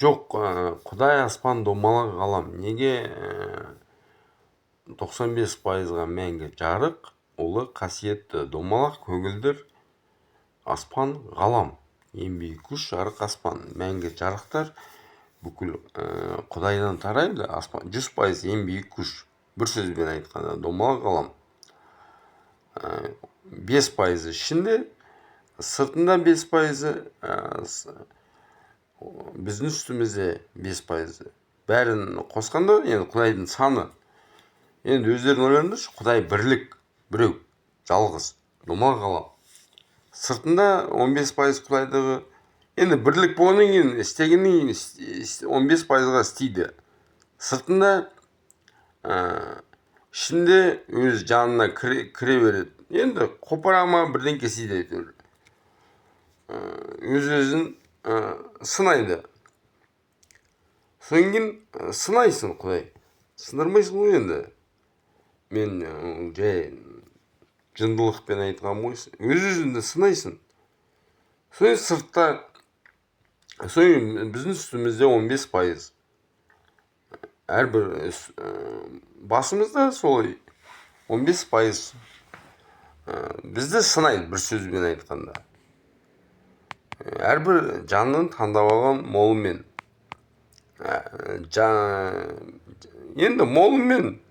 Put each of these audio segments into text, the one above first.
Жоқ, Құдай аспан домалақ ғалам. Неге 95%-ға мәңгі жарық, ұлы қасиетті домалақ көгілдір аспан ғалам. Ең биік күш жарық аспан. Мәңгі жарықтар бүкіл Құдайдан тарайды. Аспан 100% ең биік күш. Бір сөзбен айтқанда домалақ ғалам. 5% ішінде, сыртында 5%, біздің үстімізде 5%. Бәрін қосқанда, енді Құдайдың саны. Енді өздерің ойлаңдаршы, Құдай бірлік, біреу, жалғыз, домалақ ғалам. Сыртында 15% Құдайдығы. Енді бірлік болғаннан кейін, істегеннен кейін 15%-ға істейді. Сыртында, ішінде өз жанына кіре береді. Енді қопарама бірден кесейді әйтеуір. Өз-өзін сынайды. Содан кейін сынайсың Құдай. Сындырмайсың ғой енді. Мен жай жындылықпен айтқан ғой. Өз-өзіңді сынайсың. Содан сыртта, біздің үстімізде 15%. Әрбір басымызда солай 15% бізді сынайды, бір сөзбен айтқанда. Әрбір жанның таңдап алған молымен, енді молымен,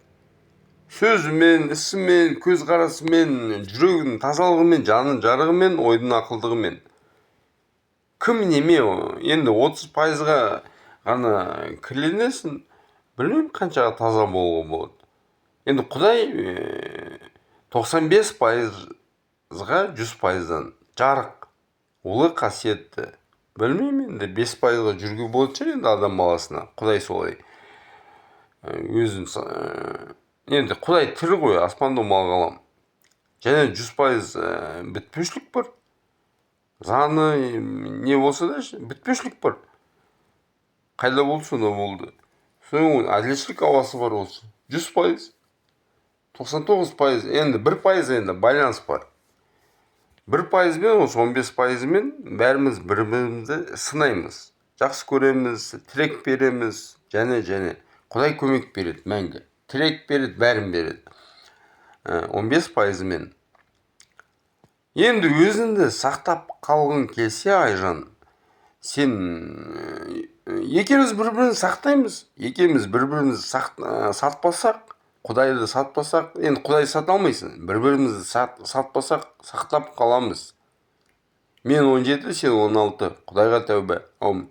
сөзімен, ісімен, көзқарасымен, жүрегінің тазалығымен, жанның жарығымен, ойдың ақылдығымен. Кім неме, енді 30%-ға ғана кірленесің, білмеймін қаншаға таза болуға болады. Енді Құдай 95%-ға 100%-дан жарық, ұлы қасиетті. Білмеймін, енді 5%-ға жүрге болады шығар енді адам баласына. Құдай солай өзін, енді Құдай тірі ғой, аспан домалақ ғалам. Және 100% бітпеушілік бар. Заңы не болса да бітпеушілік бар. Қайда болды, сонда болды. Соның әділшілік ауасы бар осы. 100%, 99%, енді 1% енді байланыс бар. 1% мен осы 15%-мен бәріміз бір-бірімізді сынаймыз. Жақсы көреміз, тірек береміз, және. Құдай көмек береді мәңгі. Тірек береді, бәрін береді. 15%-мен. Енді өзіңді сақтап қалғың келсе, Айжан, сен екеуміз бір-бірімізді сақтаймыз. Екеуміз бір-бірімізді сатпасақ, Құдайды сатпасақ, енді Құдай сата алмайсың. Бір-бірімізді сатпасақ, сақтап қаламыз. Мен 17, сен 16. Құдайға тәубе. Аумин.